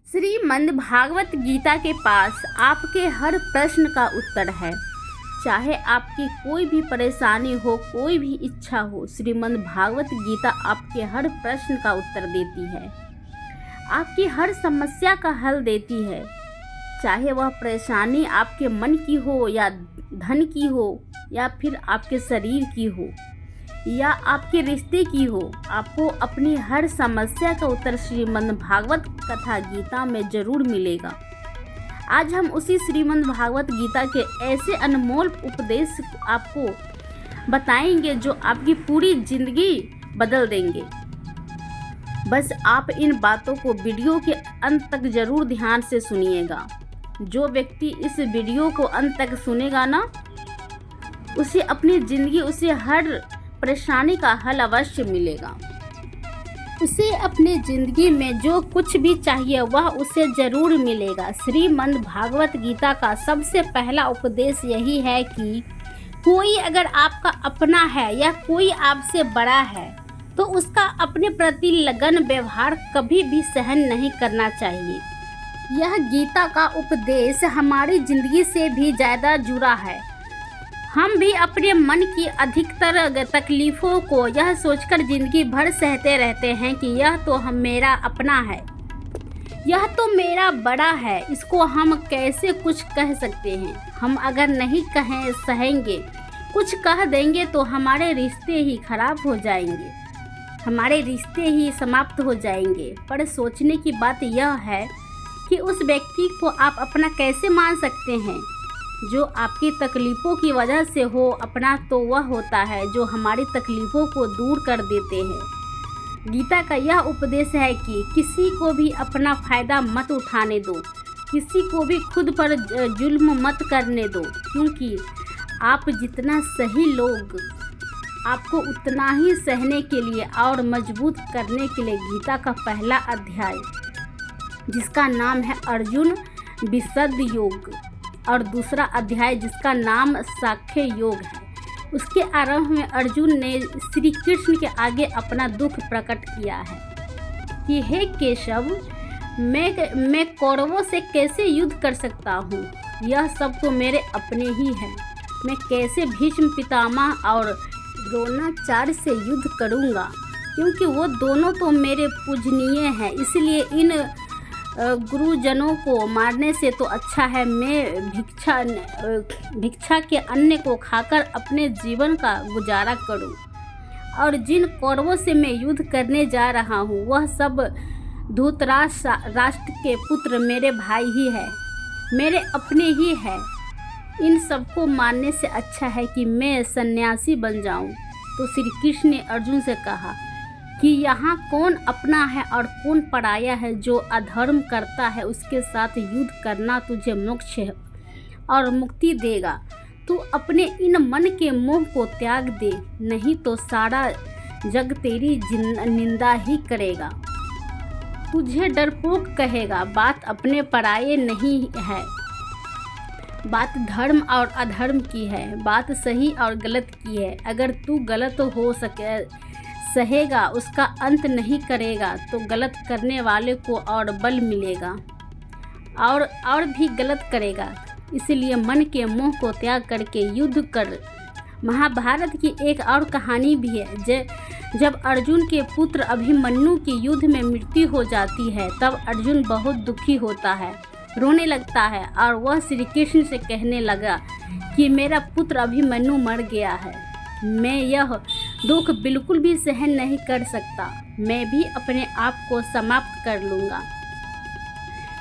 श्रीमद् भागवत गीता के पास आपके हर प्रश्न का उत्तर है। चाहे आपकी कोई भी परेशानी हो, कोई भी इच्छा हो, श्रीमद् भागवत गीता आपके हर प्रश्न का उत्तर देती है, आपकी हर समस्या का हल देती है। चाहे वह परेशानी आपके मन की हो या धन की हो या फिर आपके शरीर की हो या आपके रिश्ते की हो, आपको अपनी हर समस्या का उत्तर श्रीमद् भागवत कथा गीता में जरूर मिलेगा। आज हम उसी श्रीमद् भागवत गीता के ऐसे अनमोल उपदेश आपको बताएंगे जो आपकी पूरी जिंदगी बदल देंगे। बस आप इन बातों को वीडियो के अंत तक जरूर ध्यान से सुनिएगा। जो व्यक्ति इस वीडियो को अंत तक सुनेगा ना, उसे अपनी जिंदगी, उसे हर परेशानी का हल अवश्य मिलेगा। उसे अपनी जिंदगी में जो कुछ भी चाहिए वह उसे जरूर मिलेगा। श्रीमद् भागवत गीता का सबसे पहला उपदेश यही है कि कोई अगर आपका अपना है या कोई आपसे बड़ा है तो उसका अपने प्रति लगन व्यवहार कभी भी सहन नहीं करना चाहिए। यह गीता का उपदेश हमारी जिंदगी से भी ज़्यादा जुड़ा है। हम भी अपने मन की अधिकतर तकलीफ़ों को यह सोचकर ज़िंदगी भर सहते रहते हैं कि यह तो मेरा अपना है, यह तो मेरा बड़ा है, इसको हम कैसे कुछ कह सकते हैं। हम अगर नहीं सहेंगे, कुछ कह देंगे तो हमारे रिश्ते ही खराब हो जाएंगे, हमारे रिश्ते ही समाप्त हो जाएंगे। पर सोचने की बात यह है कि उस व्यक्ति को आप अपना कैसे मान सकते हैं जो आपकी तकलीफ़ों की वजह से हो। अपना तो वह होता है जो हमारी तकलीफ़ों को दूर कर देते हैं। गीता का यह उपदेश है कि किसी को भी अपना फ़ायदा मत उठाने दो, किसी को भी खुद पर जुल्म मत करने दो, क्योंकि आप जितना सही लोग आपको उतना ही सहने के लिए और मजबूत करने के लिए गीता का पहला अध्याय, जिसका नाम है अर्जुन विशद योग, और दूसरा अध्याय जिसका नाम साख्य योग है, उसके आरंभ में अर्जुन ने श्री कृष्ण के आगे अपना दुख प्रकट किया है कि हे केशव, मैं कौरवों से कैसे युद्ध कर सकता हूँ, यह सब तो मेरे अपने ही हैं। मैं कैसे भीष्म पितामह और द्रोणाचार्य से युद्ध करूँगा, क्योंकि वो दोनों तो मेरे पूजनीय हैं। इसलिए इन गुरुजनों को मारने से तो अच्छा है मैं भिक्षा के अन्न को खाकर अपने जीवन का गुजारा करूं। और जिन कौरवों से मैं युद्ध करने जा रहा हूं वह सब धृतराष्ट्र के पुत्र मेरे भाई ही है, मेरे अपने ही है। इन सबको मारने से अच्छा है कि मैं सन्यासी बन जाऊं। तो श्री कृष्ण ने अर्जुन से कहा कि यहाँ कौन अपना है और कौन पराया है। जो अधर्म करता है उसके साथ युद्ध करना तुझे मोक्ष और मुक्ति देगा। तू अपने इन मन के मोह को त्याग दे, नहीं तो सारा जग तेरी निंदा ही करेगा, तुझे डरपोक कहेगा। बात अपने पराये नहीं है, बात धर्म और अधर्म की है, बात सही और गलत की है। अगर तू गलत हो सहेगा, उसका अंत नहीं करेगा, तो गलत करने वाले को और बल मिलेगा और भी गलत करेगा। इसलिए मन के मोह को त्याग करके युद्ध कर। महाभारत की एक और कहानी भी है। जब अर्जुन के पुत्र अभिमन्यु की युद्ध में मृत्यु हो जाती है तब अर्जुन बहुत दुखी होता है, रोने लगता है और वह श्री कृष्ण से कहने लगा कि मेरा पुत्र अभिमन्यु मर गया है, मैं यह दुख बिल्कुल भी सहन नहीं कर सकता, मैं भी अपने आप को समाप्त कर लूँगा।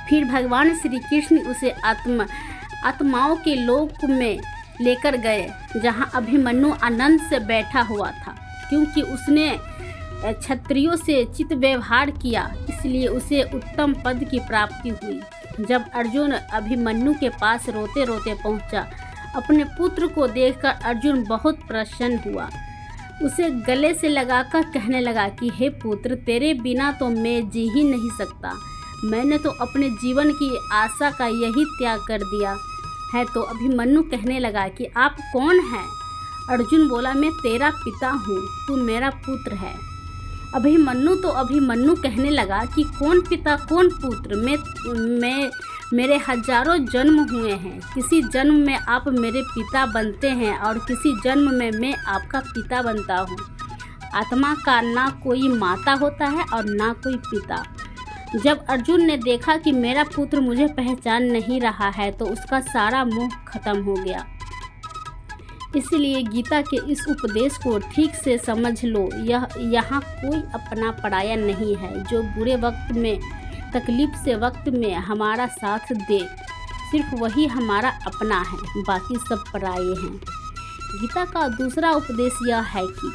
फिर भगवान श्री कृष्ण उसे आत्माओं के लोक में लेकर गए जहाँ अभिमन्यु आनंद से बैठा हुआ था, क्योंकि उसने क्षत्रियों से चित व्यवहार किया, इसलिए उसे उत्तम पद की प्राप्ति हुई। जब अर्जुन अभिमन्यु के पास रोते रोते पहुँचा, अपने पुत्र को देखकर अर्जुन बहुत प्रसन्न हुआ। उसे गले से लगाकर कहने लगा कि हे पुत्र, तेरे बिना तो मैं जी ही नहीं सकता, मैंने तो अपने जीवन की आशा का यही त्याग कर दिया है। तो अभिमन्यु कहने लगा कि आप कौन हैं? अर्जुन बोला, मैं तेरा पिता हूँ, तू मेरा पुत्र है। अभिमन्यु कहने लगा कि कौन पिता कौन पुत्र, मेरे हजारों जन्म हुए हैं। किसी जन्म में आप मेरे पिता बनते हैं और किसी जन्म में मैं आपका पिता बनता हूँ। आत्मा का ना कोई माता होता है और ना कोई पिता। जब अर्जुन ने देखा कि मेरा पुत्र मुझे पहचान नहीं रहा है तो उसका सारा मोह खत्म हो गया। इसलिए गीता के इस उपदेश को ठीक से समझ लो। यहाँ कोई अपना पराया नहीं है। जो बुरे वक्त में, तकलीफ से वक्त में हमारा साथ दे, सिर्फ वही हमारा अपना है, बाकी सब पराये हैं। गीता का दूसरा उपदेश यह है कि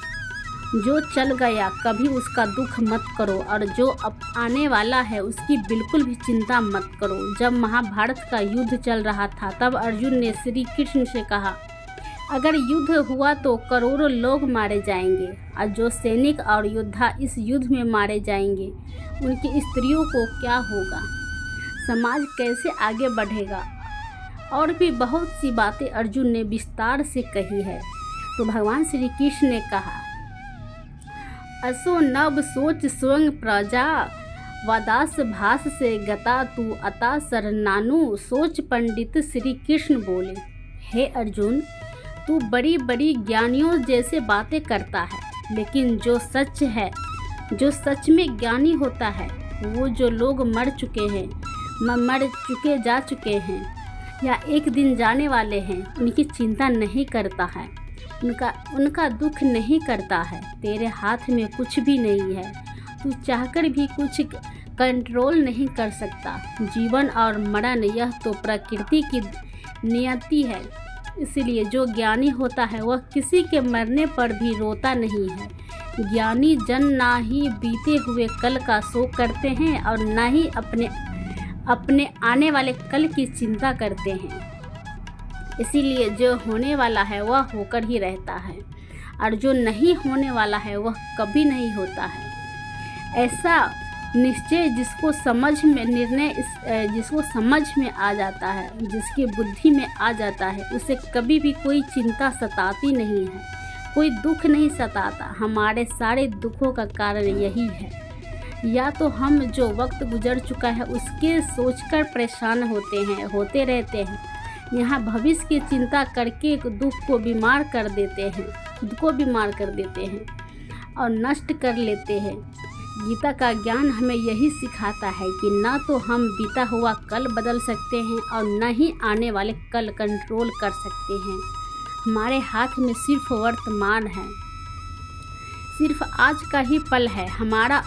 जो चल गया कभी उसका दुख मत करो और जो अब आने वाला है उसकी बिल्कुल भी चिंता मत करो। जब महाभारत का युद्ध चल रहा था तब अर्जुन ने श्री कृष्ण से कहा, अगर युद्ध हुआ तो करोड़ों लोग मारे जाएंगे और जो सैनिक और योद्धा इस युद्ध में मारे जाएंगे उनकी स्त्रियों को क्या होगा, समाज कैसे आगे बढ़ेगा। और भी बहुत सी बातें अर्जुन ने विस्तार से कही है। तो भगवान श्री कृष्ण ने कहा, असो नभ सोच स्वयं प्रजा, वदास भास से गता तू अता सरनानु। सोच पंडित श्री कृष्ण बोले, हे अर्जुन, तू बड़ी बड़ी ज्ञानियों जैसे बातें करता है, लेकिन जो सच है, जो सच में ज्ञानी होता है, वो जो लोग मर चुके जा चुके हैं या एक दिन जाने वाले हैं, उनकी चिंता नहीं करता है, उनका दुख नहीं करता है। तेरे हाथ में कुछ भी नहीं है, तू चाहकर भी कुछ कंट्रोल नहीं कर सकता। जीवन और मरण यह तो प्रकृति की नियति है। इसलिए जो ज्ञानी होता है वह किसी के मरने पर भी रोता नहीं है। ज्ञानी जन ना ही बीते हुए कल का शोक करते हैं और ना ही अपने आने वाले कल की चिंता करते हैं। इसीलिए जो होने वाला है वह होकर ही रहता है और जो नहीं होने वाला है वह कभी नहीं होता है। ऐसा निश्चय जिसको समझ में आ जाता है, जिसकी बुद्धि में आ जाता है, उसे कभी भी कोई चिंता सताती नहीं है, कोई दुख नहीं सताता। हमारे सारे दुखों का कारण यही है। या तो हम जो वक्त गुजर चुका है उसके सोचकर परेशान होते रहते हैं। यहाँ भविष्य की चिंता करके दुख को बीमार कर देते हैं, खुद को बीमार कर देते हैं और नष्ट कर लेते हैं। गीता का ज्ञान हमें यही सिखाता है कि ना तो हम बीता हुआ कल बदल सकते हैं और न ही आने वाले कल कंट्रोल कर सकते हैं। हमारे हाथ में सिर्फ वर्तमान है, सिर्फ आज का ही पल है। हमारा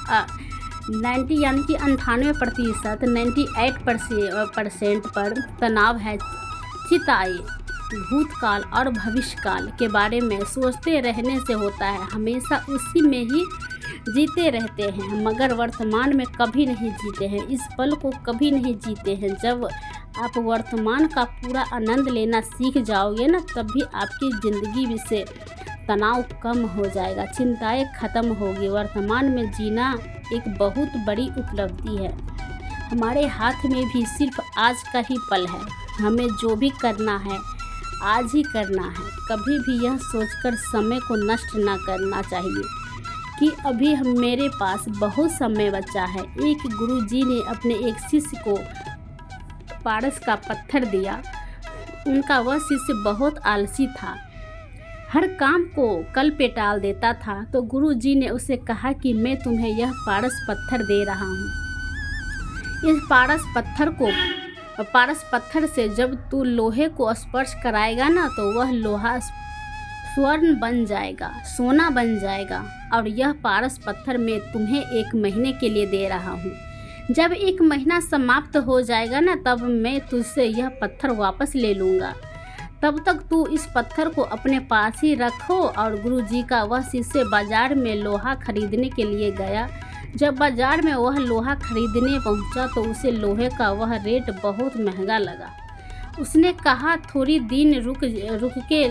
90 यानी कि 98% 98% पर तनाव है। चिताए भूतकाल और भविष्यकाल के बारे में सोचते रहने से होता है, हमेशा उसी में ही जीते रहते हैं मगर वर्तमान में कभी नहीं जीते हैं, इस पल को कभी नहीं जीते हैं। जब आप वर्तमान का पूरा आनंद लेना सीख जाओगे ना, तभी आपकी ज़िंदगी से तनाव कम हो जाएगा, चिंताएं खत्म होगी। वर्तमान में जीना एक बहुत बड़ी उपलब्धि है। हमारे हाथ में भी सिर्फ आज का ही पल है। हमें जो भी करना है आज ही करना है। कभी भी यह सोचकर समय को नष्ट ना करना चाहिए कि अभी मेरे पास बहुत समय बचा है। एक गुरुजी ने अपने एक शिष्य को पारस का पत्थर दिया। उनका वह शिष्य बहुत आलसी था, हर काम को कल पे टाल देता था। तो गुरुजी ने उसे कहा कि मैं तुम्हें यह पारस पत्थर दे रहा हूँ। इस पारस पत्थर से जब तू लोहे को स्पर्श कराएगा ना, तो वह लोहा स्वर्ण बन जाएगा, सोना बन जाएगा। और यह पारस पत्थर मैं तुम्हें 1 महीने के लिए दे रहा हूँ। जब 1 महीना समाप्त हो जाएगा ना, तब मैं तुझसे यह पत्थर वापस ले लूँगा। तब तक तू इस पत्थर को अपने पास ही रखो। और गुरुजी का वह शिष्य बाजार में लोहा खरीदने के लिए गया। जब बाजार में वह लोहा खरीदने पहुंचा तो उसे लोहे का वह रेट बहुत महंगा लगा। उसने कहा थोड़ी दिन रुक के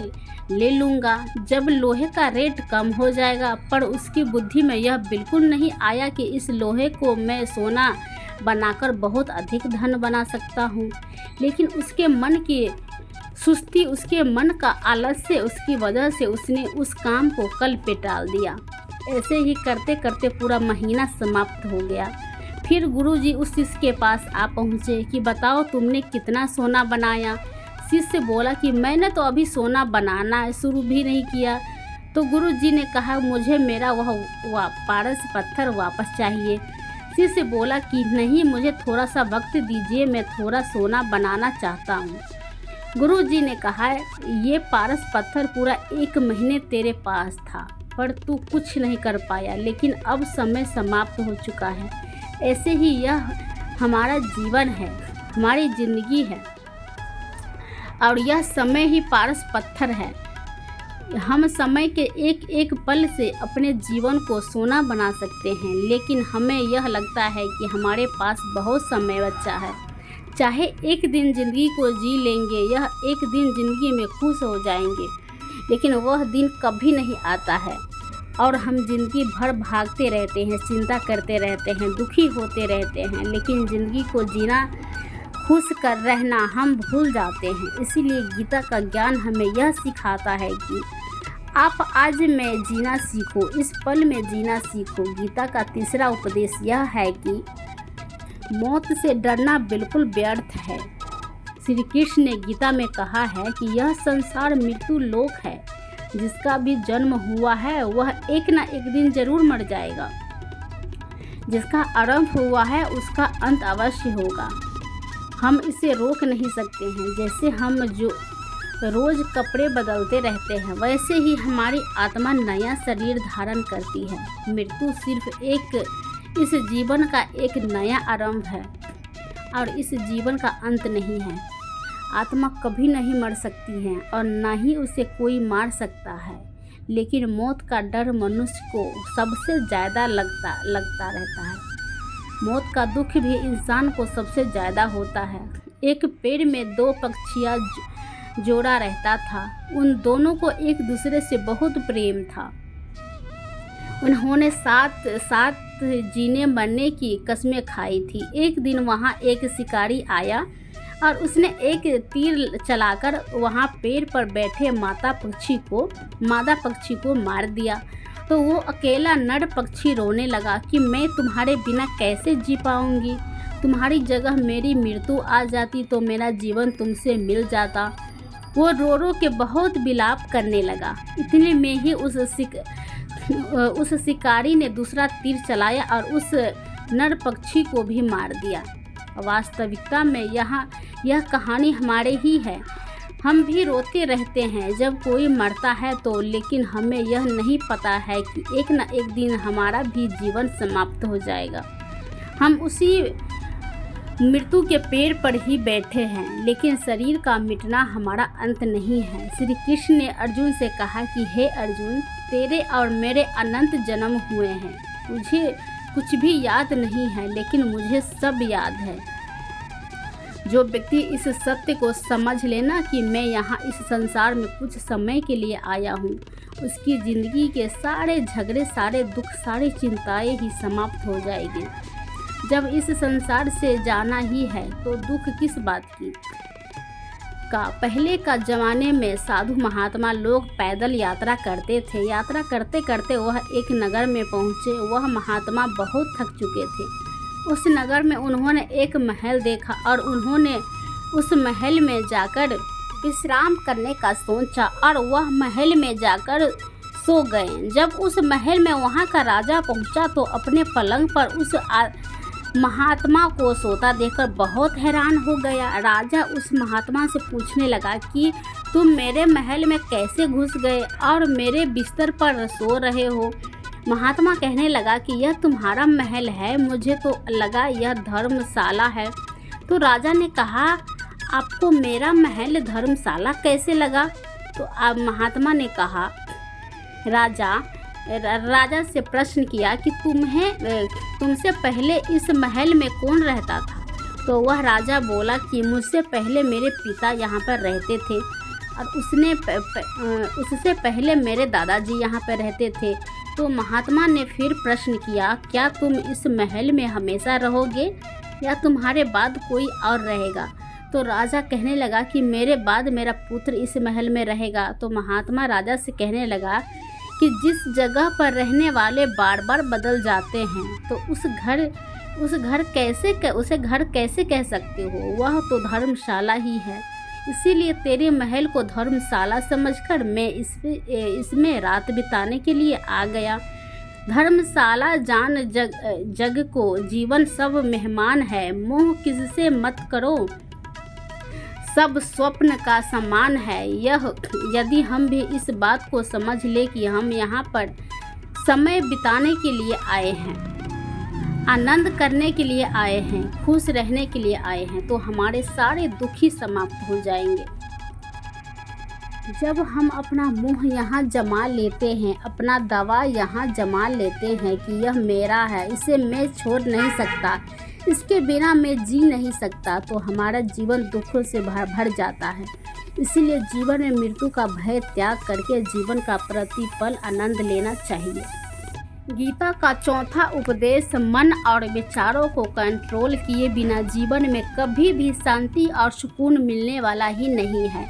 ले लूँगा, जब लोहे का रेट कम हो जाएगा। पर उसकी बुद्धि में यह बिल्कुल नहीं आया कि इस लोहे को मैं सोना बनाकर बहुत अधिक धन बना सकता हूँ। लेकिन उसके मन की सुस्ती, उसके मन का आलस्य, उसकी वजह से उसने उस काम को कल पे टाल दिया। ऐसे ही करते करते पूरा महीना समाप्त हो गया। फिर गुरुजी उस शिष्य के पास आ पहुँचे कि बताओ तुमने कितना सोना बनाया। शिष्य बोला कि मैंने तो अभी सोना बनाना शुरू भी नहीं किया। तो गुरुजी ने कहा मुझे मेरा वह पारस पत्थर वापस चाहिए। शिष्य बोला कि नहीं, मुझे थोड़ा सा वक्त दीजिए, मैं थोड़ा सोना बनाना चाहता हूँ। गुरुजी ने कहा ये पारस पत्थर पूरा 1 महीने तेरे पास था, पर तू कुछ नहीं कर पाया, लेकिन अब समय समाप्त हो चुका है। ऐसे ही यह हमारा जीवन है, हमारी ज़िंदगी है, और यह समय ही पारस पत्थर है। हम समय के एक एक पल से अपने जीवन को सोना बना सकते हैं, लेकिन हमें यह लगता है कि हमारे पास बहुत समय बचा है। चाहे एक दिन ज़िंदगी को जी लेंगे, यह एक दिन ज़िंदगी में खुश हो जाएंगे, लेकिन वह दिन कभी नहीं आता है और हम ज़िंदगी भर भागते रहते हैं, चिंता करते रहते हैं, दुखी होते रहते हैं, लेकिन ज़िंदगी को जीना, खुश कर रहना हम भूल जाते हैं। इसीलिए गीता का ज्ञान हमें यह सिखाता है कि आप आज में जीना सीखो, इस पल में जीना सीखो। गीता का तीसरा उपदेश यह है कि मौत से डरना बिल्कुल व्यर्थ है। श्री कृष्ण ने गीता में कहा है कि यह संसार मृत्यु लोक है, जिसका भी जन्म हुआ है वह एक न एक दिन जरूर मर जाएगा। जिसका आरंभ हुआ है उसका अंत अवश्य होगा। हम इसे रोक नहीं सकते हैं। जैसे हम जो रोज़ कपड़े बदलते रहते हैं, वैसे ही हमारी आत्मा नया शरीर धारण करती है। मृत्यु सिर्फ इस जीवन का एक नया आरंभ है और इस जीवन का अंत नहीं है। आत्मा कभी नहीं मर सकती है और न ही उसे कोई मार सकता है, लेकिन मौत का डर मनुष्य को सबसे ज़्यादा लगता रहता है। मौत का दुख भी इंसान को सबसे ज़्यादा होता है। एक पेड़ में 2 पक्षियाँ जोड़ा रहता था। उन दोनों को एक दूसरे से बहुत प्रेम था। उन्होंने साथ जीने मरने की कसमें खाई थी। एक दिन वहाँ एक शिकारी आया और उसने एक तीर चलाकर वहाँ पेड़ पर बैठे मादा पक्षी को मार दिया। तो वो अकेला नर पक्षी रोने लगा कि मैं तुम्हारे बिना कैसे जी पाऊंगी। तुम्हारी जगह मेरी मृत्यु आ जाती तो मेरा जीवन तुमसे मिल जाता। वो रो रो के बहुत विलाप करने लगा। इतने में ही उस शिकारी ने दूसरा तीर चलाया और उस नर पक्षी को भी मार दिया। वास्तविकता में यह कहानी हमारे ही है। हम भी रोते रहते हैं जब कोई मरता है तो, लेकिन हमें यह नहीं पता है कि एक न एक दिन हमारा भी जीवन समाप्त हो जाएगा। हम उसी मृत्यु के पेड़ पर ही बैठे हैं, लेकिन शरीर का मिटना हमारा अंत नहीं है। श्री कृष्ण ने अर्जुन से कहा कि हे अर्जुन, तेरे और मेरे अनंत जन्म हुए हैं। मुझे कुछ भी याद नहीं है, लेकिन मुझे सब याद है। जो व्यक्ति इस सत्य को समझ लेना कि मैं यहाँ इस संसार में कुछ समय के लिए आया हूँ, उसकी ज़िंदगी के सारे झगड़े, सारे दुख, सारी चिंताएं ही समाप्त हो जाएगी। जब इस संसार से जाना ही है तो दुख किस बात की। पहले का ज़माने में साधु महात्मा लोग पैदल यात्रा करते थे। यात्रा करते करते वह एक नगर में पहुँचे। वह महात्मा बहुत थक चुके थे। उस नगर में उन्होंने एक महल देखा और उन्होंने उस महल में जाकर विश्राम करने का सोचा और वह महल में जाकर सो गए। जब उस महल में वहाँ का राजा पहुँचा तो अपने पलंग पर उस महात्मा को सोता देखकर बहुत हैरान हो गया। राजा उस महात्मा से पूछने लगा कि तुम मेरे महल में कैसे घुस गए और मेरे बिस्तर पर सो रहे हो। महात्मा कहने लगा कि यह तुम्हारा महल है, मुझे तो लगा यह धर्मशाला है। तो राजा ने कहा आपको मेरा महल धर्मशाला कैसे लगा। तो अब महात्मा ने कहा राजा से प्रश्न किया कि तुमसे पहले इस महल में कौन रहता था। तो वह राजा बोला कि मुझसे पहले मेरे पिता यहाँ पर रहते थे और उससे पहले मेरे दादाजी यहाँ पर रहते थे। तो महात्मा ने फिर प्रश्न किया क्या तुम इस महल में हमेशा रहोगे या तुम्हारे बाद कोई और रहेगा। तो राजा कहने लगा कि मेरे बाद मेरा पुत्र इस महल में रहेगा। तो महात्मा राजा से कहने लगा कि जिस जगह पर रहने वाले बार बार बदल जाते हैं तो उसे घर कैसे कह सकते हो? वह तो धर्मशाला ही है। इसीलिए तेरे महल को धर्मशाला समझकर मैं इसमें रात बिताने के लिए आ गया। धर्मशाला जान जग को जीवन सब मेहमान है। मोह किससे मत करो, सब स्वप्न का समान है। यदि हम भी इस बात को समझ ले कि हम यहाँ पर समय बिताने के लिए आए हैं, आनंद करने के लिए आए हैं, खुश रहने के लिए आए हैं, तो हमारे सारे दुख ही समाप्त हो जाएंगे। जब हम अपना मुंह यहाँ जमा लेते हैं, अपना दावा यहाँ जमा लेते हैं कि यह मेरा है, इसे मैं छोड़ नहीं सकता, इसके बिना मैं जी नहीं सकता, तो हमारा जीवन दुखों से भर जाता है। इसीलिए जीवन में मृत्यु का भय त्याग करके जीवन का प्रतिपल आनंद लेना चाहिए। गीता का चौथा उपदेश मन और विचारों को कंट्रोल किए बिना जीवन में कभी भी शांति और सुकून मिलने वाला ही नहीं है।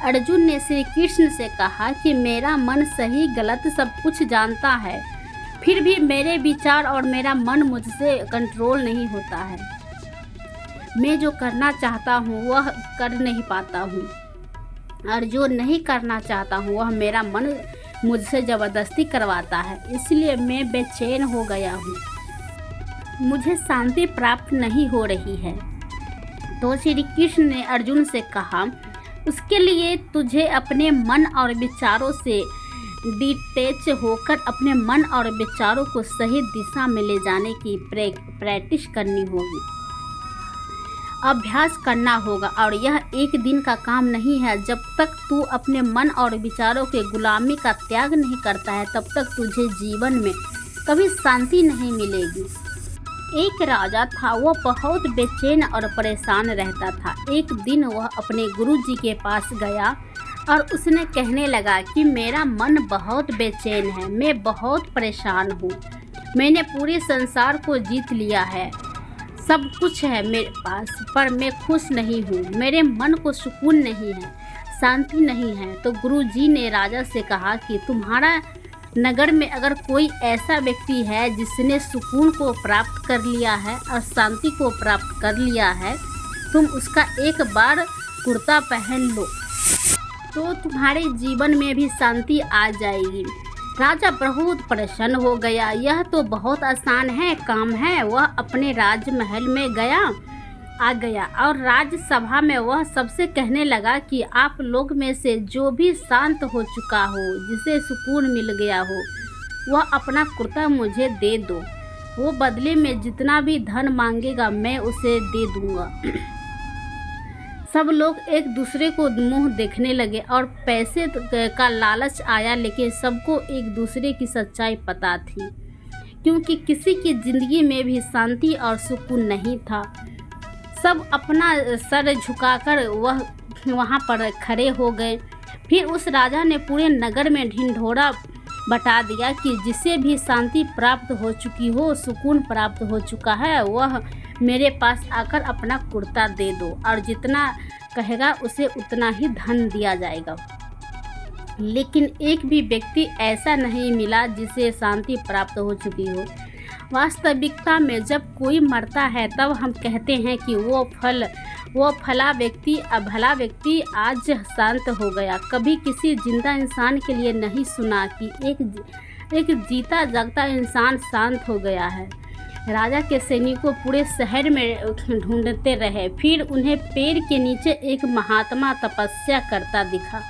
अर्जुन ने श्री कृष्ण से कहा कि मेरा मन सही गलत सब कुछ जानता है, फिर भी मेरे विचार और मेरा मन मुझसे कंट्रोल नहीं होता है। मैं जो करना चाहता हूँ वह कर नहीं पाता हूँ, और जो नहीं करना चाहता हूँ वह मेरा मन मुझसे ज़बरदस्ती करवाता है। इसलिए मैं बेचैन हो गया हूँ, मुझे शांति प्राप्त नहीं हो रही है। तो श्री कृष्ण ने अर्जुन से कहा, उसके लिए तुझे अपने मन और विचारों से डिटैच होकर अपने मन और विचारों को सही दिशा में ले जाने की प्रैक्टिस करनी होगी, अभ्यास करना होगा। और यह एक दिन का काम नहीं है। जब तक तू अपने मन और विचारों के गुलामी का त्याग नहीं करता है, तब तक तुझे जीवन में कभी शांति नहीं मिलेगी। एक राजा था, वह बहुत बेचैन और परेशान रहता था। एक दिन वह अपने गुरुजी के पास गया और उसने कहने लगा कि मेरा मन बहुत बेचैन है, मैं बहुत परेशान हूँ, मैंने पूरे संसार को जीत लिया है, सब कुछ है मेरे पास, पर मैं खुश नहीं हूँ, मेरे मन को सुकून नहीं है, शांति नहीं है। तो गुरुजी ने राजा से कहा कि तुम्हारा नगर में अगर कोई ऐसा व्यक्ति है जिसने सुकून को प्राप्त कर लिया है और शांति को प्राप्त कर लिया है, तुम उसका एक बार कुर्ता पहन लो तो तुम्हारे जीवन में भी शांति आ जाएगी। राजा बहुत प्रसन्न हो गया। यह तो बहुत आसान है काम है। वह अपने राजमहल में आ गया और राज्यसभा में वह सबसे कहने लगा कि आप लोग में से जो भी शांत हो चुका हो, जिसे सुकून मिल गया हो, वह अपना कुर्ता मुझे दे दो। वो बदले में जितना भी धन मांगेगा मैं उसे दे दूंगा। सब लोग एक दूसरे को मुंह देखने लगे और पैसे का लालच आया, लेकिन सबको एक दूसरे की सच्चाई पता थी, क्योंकि किसी की ज़िंदगी में भी शांति और सुकून नहीं था। सब अपना सर झुकाकर वहाँ पर खड़े हो गए। फिर उस राजा ने पूरे नगर में ढिंढोरा बता दिया कि जिसे भी शांति प्राप्त हो चुकी हो, सुकून प्राप्त हो चुका है, वह मेरे पास आकर अपना कुर्ता दे दो, और जितना कहेगा उसे उतना ही धन दिया जाएगा। लेकिन एक भी व्यक्ति ऐसा नहीं मिला जिसे शांति प्राप्त हो चुकी हो। वास्तविकता में जब कोई मरता है तब हम कहते हैं कि वो भला व्यक्ति आज शांत हो गया। कभी किसी जिंदा इंसान के लिए नहीं सुना कि एक जीता जागता इंसान शांत हो गया है। राजा के सैनिकों पूरे शहर में ढूंढते रहे, फिर उन्हें पेड़ के नीचे एक महात्मा तपस्या करता दिखा,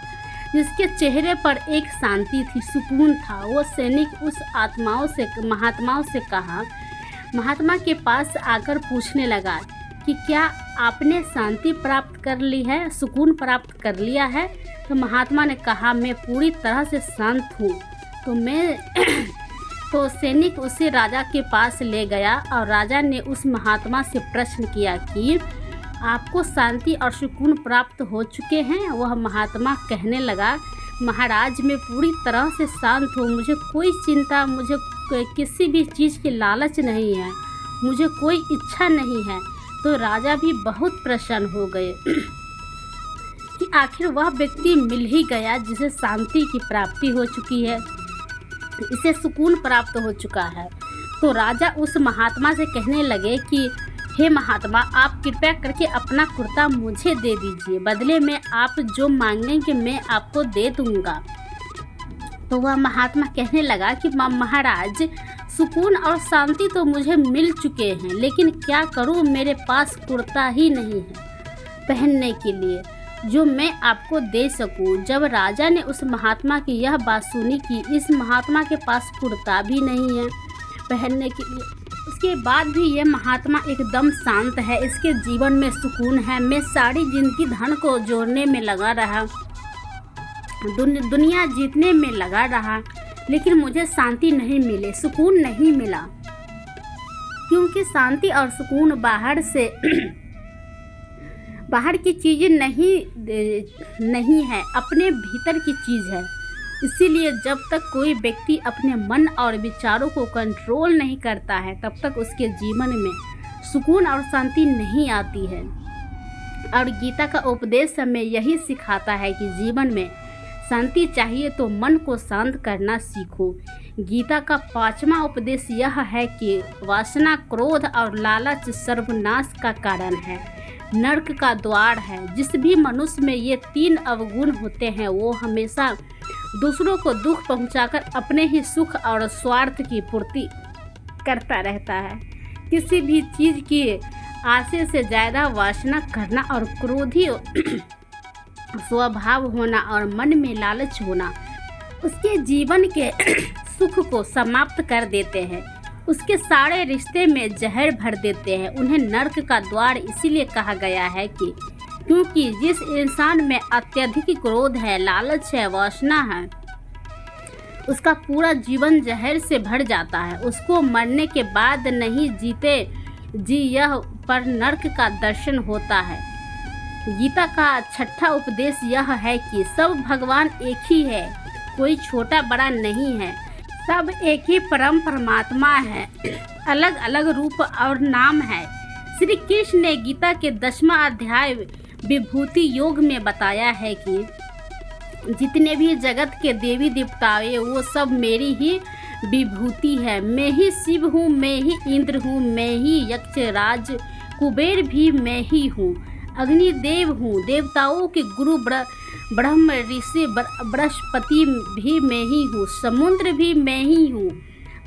जिसके चेहरे पर एक शांति थी, सुकून था। वो सैनिक उस महात्माओं से कहा, महात्मा के पास आकर पूछने लगा कि क्या आपने शांति प्राप्त कर ली है, सुकून प्राप्त कर लिया है? तो महात्मा ने कहा, मैं पूरी तरह से शांत हूँ। तो सैनिक उसे राजा के पास ले गया और राजा ने उस महात्मा से प्रश्न किया कि आपको शांति और सुकून प्राप्त हो चुके हैं? वह महात्मा कहने लगा, महाराज मैं पूरी तरह से शांत हूँ, मुझे कोई चिंता, मुझे किसी भी चीज़ की लालच नहीं है, मुझे कोई इच्छा नहीं है। तो राजा भी बहुत प्रसन्न हो गए कि आखिर वह व्यक्ति मिल ही गया जिसे शांति की प्राप्ति हो चुकी है, इसे सुकून प्राप्त हो चुका है। तो राजा उस महात्मा से कहने लगे कि हे महात्मा, आप कृपया करके अपना कुर्ता मुझे दे दीजिए, बदले में आप जो मांगेंगे मैं आपको दे दूंगा। तो वह महात्मा कहने लगा कि महाराज, सुकून और शांति तो मुझे मिल चुके हैं, लेकिन क्या करूं, मेरे पास कुर्ता ही नहीं है पहनने के लिए जो मैं आपको दे सकूं। जब राजा ने उस महात्मा की यह बात सुनी कि इस महात्मा के पास कुर्ता भी नहीं है पहनने के लिए, उसके बाद भी यह महात्मा एकदम शांत है, इसके जीवन में सुकून है, मैं सारी जिंदगी धन को जोड़ने में लगा रहा, दुनिया जीतने में लगा रहा, लेकिन मुझे शांति नहीं मिले, सुकून नहीं मिला, क्योंकि शांति और सुकून बाहर की चीज़ें नहीं है, अपने भीतर की चीज़ है। इसीलिए जब तक कोई व्यक्ति अपने मन और विचारों को कंट्रोल नहीं करता है, तब तक उसके जीवन में सुकून और शांति नहीं आती है। और गीता का उपदेश हमें यही सिखाता है कि जीवन में शांति चाहिए तो मन को शांत करना सीखो। गीता का 5वां उपदेश यह है कि वासना, क्रोध और लालच सर्वनाश का कारण है, नरक का द्वार है। जिस भी मनुष्य में ये 3 अवगुण होते हैं वो हमेशा दूसरों को दुख पहुंचाकर अपने ही सुख और स्वार्थ की पूर्ति करता रहता है। किसी भी चीज़ की आशे से ज़्यादा वासना करना और क्रोधी स्वभाव होना और मन में लालच होना उसके जीवन के सुख को समाप्त कर देते हैं, उसके सारे रिश्ते में जहर भर देते हैं। उन्हें नरक का द्वार इसीलिए कहा गया है कि क्योंकि जिस इंसान में अत्यधिक क्रोध है, लालच है, वासना है, उसका पूरा जीवन जहर से भर जाता है। उसको मरने के बाद नहीं जीते जी यह पर नरक का दर्शन होता है। गीता का 6वां उपदेश यह है कि सब भगवान एक ही है, कोई छोटा बड़ा नहीं है, सब एक ही परम परमात्मा है, अलग अलग रूप और नाम है। श्री कृष्ण ने गीता के 10वां अध्याय विभूति योग में बताया है कि जितने भी जगत के देवी देवताएं वो सब मेरी ही विभूति है। मैं ही शिव हूँ, मैं ही इंद्र हूँ, मैं ही यक्षराज कुबेर भी मैं ही हूँ, अग्निदेव हूँ, देवताओं के गुरु ब्रह्म ऋषि बृहस्पति भी मैं ही हूँ, समुद्र भी मैं ही हूँ,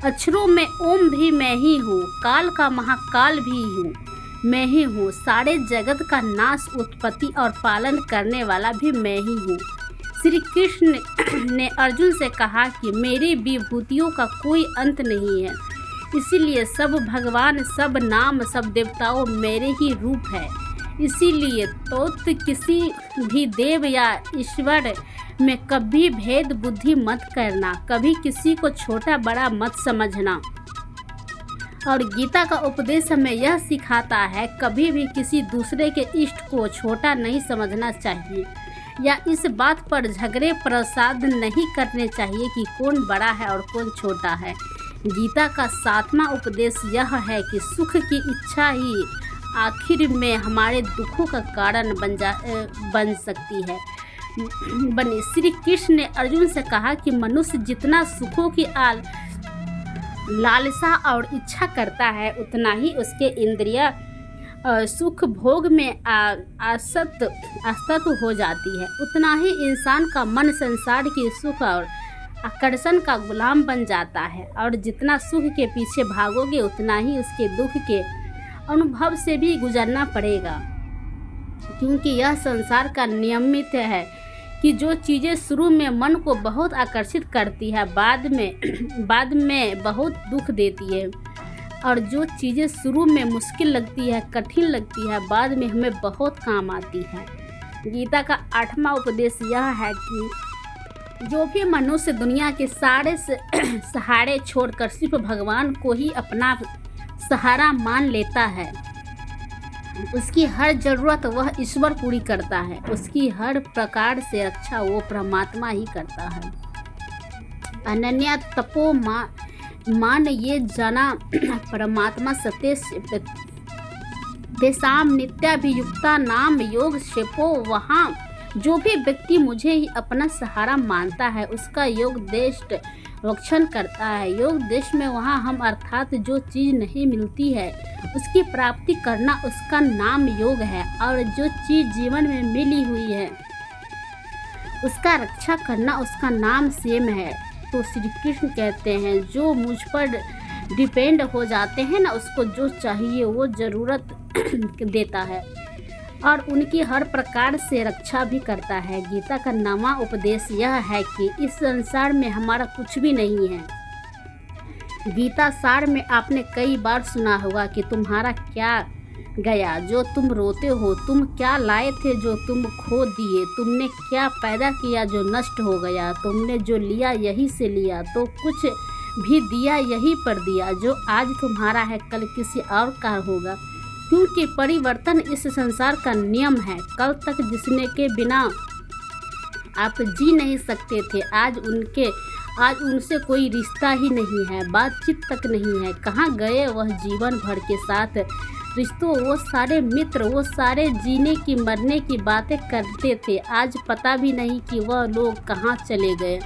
अक्षरों में ओम भी मैं ही हूँ, काल का महाकाल भी हूँ मैं ही हूँ, सारे जगत का नाश, उत्पत्ति और पालन करने वाला भी मैं ही हूँ। श्री कृष्ण ने अर्जुन से कहा कि मेरी विभूतियों का कोई अंत नहीं है, इसीलिए सब भगवान, सब नाम, सब देवताओं मेरे ही रूप है। इसीलिए तो किसी भी देव या ईश्वर में कभी भेद बुद्धि मत करना, कभी किसी को छोटा बड़ा मत समझना। और गीता का उपदेश हमें यह सिखाता है कभी भी किसी दूसरे के इष्ट को छोटा नहीं समझना चाहिए, या इस बात पर झगड़े प्रसाद नहीं करने चाहिए कि कौन बड़ा है और कौन छोटा है। गीता का 7वां उपदेश यह है कि सुख की इच्छा ही आखिर में हमारे दुखों का कारण बन सकती है। श्री कृष्ण ने अर्जुन से कहा कि मनुष्य जितना सुखों की लालसा और इच्छा करता है, उतना ही उसके इंद्रिय सुख भोग में आसक्त हो जाती है, उतना ही इंसान का मन संसार की सुख और आकर्षण का गुलाम बन जाता है। और जितना सुख के पीछे भागोगे उतना ही उसके दुख के अनुभव से भी गुजरना पड़ेगा, क्योंकि यह संसार का नियमित है कि जो चीज़ें शुरू में मन को बहुत आकर्षित करती है बाद में बहुत दुख देती है, और जो चीज़ें शुरू में मुश्किल लगती है, कठिन लगती है, बाद में हमें बहुत काम आती है। गीता का 8वां उपदेश यह है कि जो भी मनुष्य दुनिया के सारे सहारे छोड़कर सिर्फ भगवान को ही अपना सहारा मान लेता है, उसकी हर जरूरत वह ईश्वर पूरी करता है, उसकी हर प्रकार से रक्षा वो परमात्मा ही करता है। अनन्या तपो मान ये जाना परमात्मा सत्य तेषां नित्याभियुक्ता नाम योग क्षेपो। वहाँ जो भी व्यक्ति मुझे ही अपना सहारा मानता है उसका योग देश रक्षण करता है। योग देश में वहाँ हम अर्थात जो चीज़ नहीं मिलती है उसकी प्राप्ति करना उसका नाम योग है, और जो चीज़ जीवन में मिली हुई है उसका रक्षा करना उसका नाम सेम है। तो श्री कृष्ण कहते हैं जो मुझ पर डिपेंड हो जाते हैं ना, उसको जो चाहिए वो ज़रूरत देता है और उनकी हर प्रकार से रक्षा भी करता है। गीता का नवा उपदेश यह है कि इस संसार में हमारा कुछ भी नहीं है। गीता सार में आपने कई बार सुना होगा कि तुम्हारा क्या गया जो तुम रोते हो, तुम क्या लाए थे जो तुम खो दिए, तुमने क्या पैदा किया जो नष्ट हो गया, तुमने जो लिया यही से लिया, तो कुछ भी दिया यही पर दिया, जो आज तुम्हारा है कल किसी और का होगा। क्योंकि परिवर्तन इस संसार का नियम है। कल तक जिसने के बिना आप जी नहीं सकते थे, आज उनसे कोई रिश्ता ही नहीं है, बातचीत तक नहीं है। कहाँ गए वह जीवन भर के साथ रिश्तों, वो सारे मित्र, वो सारे जीने की मरने की बातें करते थे, आज पता भी नहीं कि वह लोग कहाँ चले गए।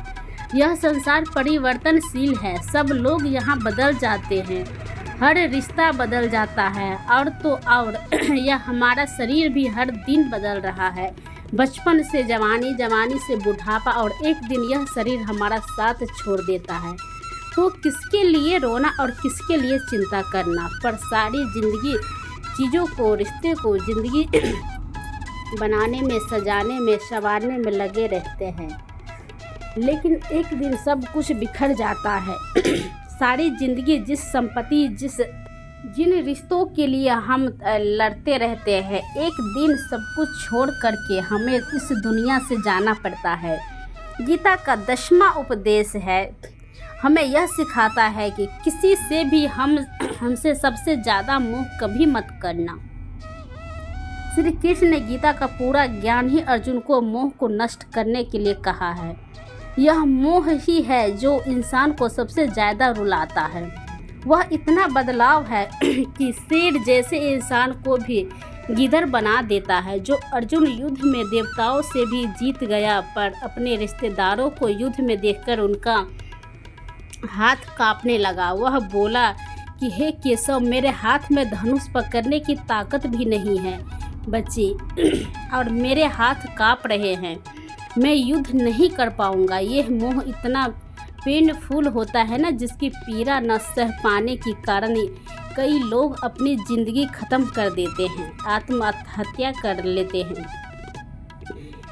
यह संसार परिवर्तनशील है, सब लोग यहाँ बदल जाते हैं, हर रिश्ता बदल जाता है, और तो और यह हमारा शरीर भी हर दिन बदल रहा है। बचपन से जवानी, जवानी से बुढ़ापा, और एक दिन यह शरीर हमारा साथ छोड़ देता है। तो किसके लिए रोना और किसके लिए चिंता करना, पर सारी ज़िंदगी चीज़ों को, रिश्ते को ज़िंदगी बनाने में, सजाने में, संवारने में लगे रहते हैं, लेकिन एक दिन सब कुछ बिखर जाता है। सारी ज़िंदगी जिस संपत्ति, जिन रिश्तों के लिए हम लड़ते रहते हैं, एक दिन सब कुछ छोड़ करके हमें इस दुनिया से जाना पड़ता है। गीता का 10वां उपदेश है, हमें यह सिखाता है कि किसी से भी हमसे सबसे ज़्यादा मोह कभी मत करना। श्री कृष्ण ने गीता का पूरा ज्ञान ही अर्जुन को मोह को नष्ट करने के लिए कहा है। यह मोह ही है जो इंसान को सबसे ज़्यादा रुलाता है। वह इतना बदलाव है कि शेर जैसे इंसान को भी गिदर बना देता है। जो अर्जुन युद्ध में देवताओं से भी जीत गया, पर अपने रिश्तेदारों को युद्ध में देखकर उनका हाथ कांपने लगा। वह बोला कि हे केशव, मेरे हाथ में धनुष पकड़ने की ताकत भी नहीं है बच्ची, और मेरे हाथ कांप रहे हैं, मैं युद्ध नहीं कर पाऊंगा। यह मोह इतना पेनफुल होता है ना, जिसकी पीड़ा न सह पाने के कारण कई लोग अपनी ज़िंदगी ख़त्म कर देते हैं, आत्महत्या कर लेते हैं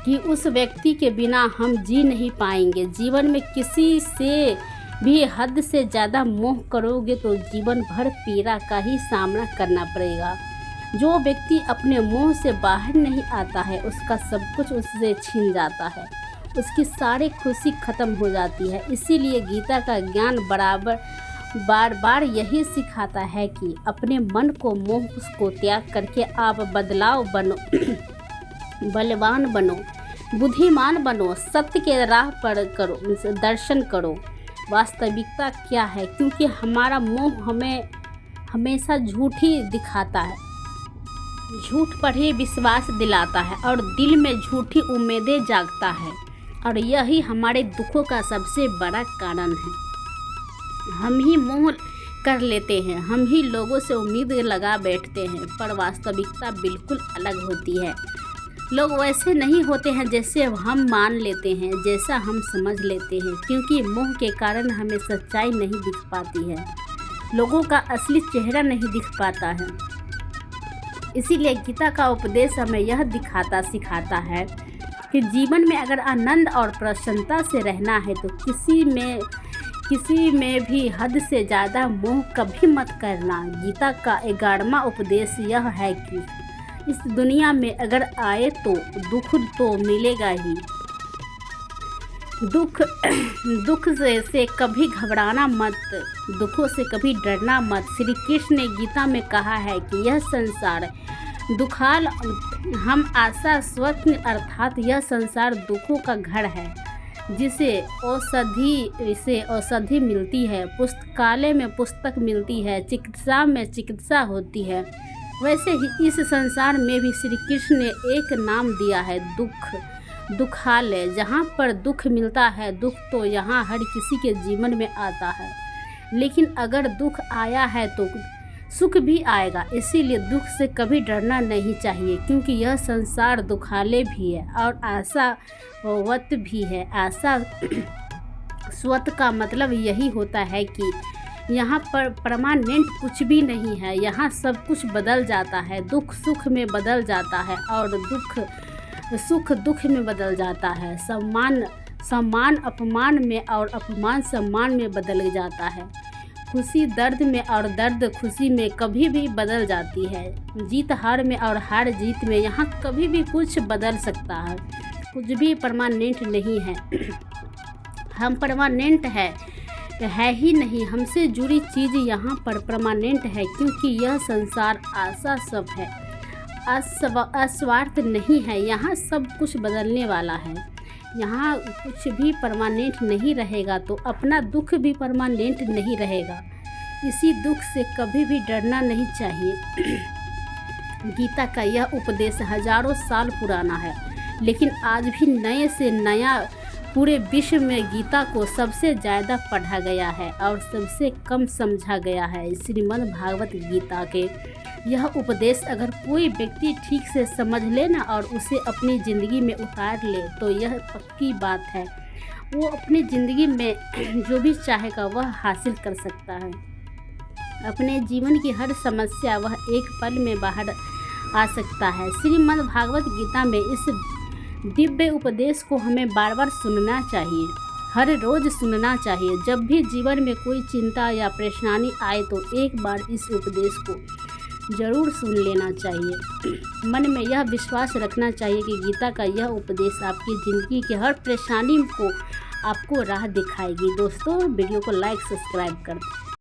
कि उस व्यक्ति के बिना हम जी नहीं पाएंगे। जीवन में किसी से भी हद से ज़्यादा मोह करोगे तो जीवन भर पीड़ा का ही सामना करना पड़ेगा। जो व्यक्ति अपने मोह से बाहर नहीं आता है, उसका सब कुछ उससे छीन जाता है, उसकी सारी खुशी खत्म हो जाती है। इसीलिए गीता का ज्ञान बार बार यही सिखाता है कि अपने मन को, मोह को त्याग करके आप बदलाव बनो, बलवान बनो, बुद्धिमान बनो, सत्य के राह पर करो, दर्शन करो वास्तविकता क्या है। क्योंकि हमारा मोह हमें हमेशा झूठ ही दिखाता है, झूठ पर ही विश्वास दिलाता है, और दिल में झूठी उम्मीदें जागता है, और यही हमारे दुखों का सबसे बड़ा कारण है। हम ही मोह कर लेते हैं, हम ही लोगों से उम्मीद लगा बैठते हैं, पर वास्तविकता बिल्कुल अलग होती है। लोग वैसे नहीं होते हैं जैसे हम मान लेते हैं, जैसा हम समझ लेते हैं, क्योंकि मोह के कारण हमें सच्चाई नहीं दिख पाती है, लोगों का असली चेहरा नहीं दिख पाता है। इसीलिए गीता का उपदेश हमें यह सिखाता है कि जीवन में अगर आनंद और प्रसन्नता से रहना है तो किसी में भी हद से ज़्यादा मोह कभी मत करना। गीता का 11वां उपदेश यह है कि इस दुनिया में अगर आए तो दुख तो मिलेगा ही। दुख से कभी घबराना मत, दुखों से कभी डरना मत। श्री कृष्ण ने गीता में कहा है कि यह संसार दुखाल, हम आशा स्वप्न, अर्थात यह संसार दुखों का घर है, जिसे औषधि मिलती है, पुस्तकालय में पुस्तक मिलती है, चिकित्सा में चिकित्सा होती है, वैसे ही इस संसार में भी श्री कृष्ण ने एक नाम दिया है, दुखालय। जहाँ पर दुख मिलता है, दुख तो यहाँ हर किसी के जीवन में आता है, लेकिन अगर दुख आया है तो सुख भी आएगा। इसीलिए दुख से कभी डरना नहीं चाहिए, क्योंकि यह संसार दुखालय भी है और आशावत भी है। आशा स्वत का मतलब यही होता है कि यहाँ पर परमानेंट कुछ भी नहीं है। यहाँ सब कुछ बदल जाता है, दुख सुख में बदल जाता है और दुख सुख दुख में बदल जाता है। सम्मान अपमान में और अपमान सम्मान में बदल जाता है। खुशी दर्द में और दर्द खुशी में कभी भी बदल जाती है। जीत हार में और हार जीत में यहाँ कभी भी कुछ बदल सकता है। कुछ भी परमानेंट नहीं है। हम परमानेंट है ही नहीं। हमसे जुड़ी चीज़ यहाँ पर परमानेंट है, क्योंकि यह संसार आशा सब है, अस्वार्थ नहीं है। यहाँ सब कुछ बदलने वाला है। यहाँ कुछ भी परमानेंट नहीं रहेगा, तो अपना दुख भी परमानेंट नहीं रहेगा। इसी दुख से कभी भी डरना नहीं चाहिए। गीता का यह उपदेश हजारों साल पुराना है, लेकिन आज भी नए से नया पूरे विश्व में गीता को सबसे ज़्यादा पढ़ा गया है और सबसे कम समझा गया है। श्रीमद् भागवत गीता के यह उपदेश अगर कोई व्यक्ति ठीक से समझ ले ना और उसे अपनी ज़िंदगी में उतार ले, तो यह पक्की बात है, वो अपनी ज़िंदगी में जो भी चाहेगा वह हासिल कर सकता है। अपने जीवन की हर समस्या वह एक पल में बाहर आ सकता है। श्रीमद् भागवत गीता में इस दिव्य उपदेश को हमें बार बार सुनना चाहिए, हर रोज़ सुनना चाहिए। जब भी जीवन में कोई चिंता या परेशानी आए तो एक बार इस उपदेश को ज़रूर सुन लेना चाहिए। मन में यह विश्वास रखना चाहिए कि गीता का यह उपदेश आपकी ज़िंदगी की हर परेशानी को आपको राह दिखाएगी। दोस्तों, वीडियो को लाइक सब्सक्राइब कर दें।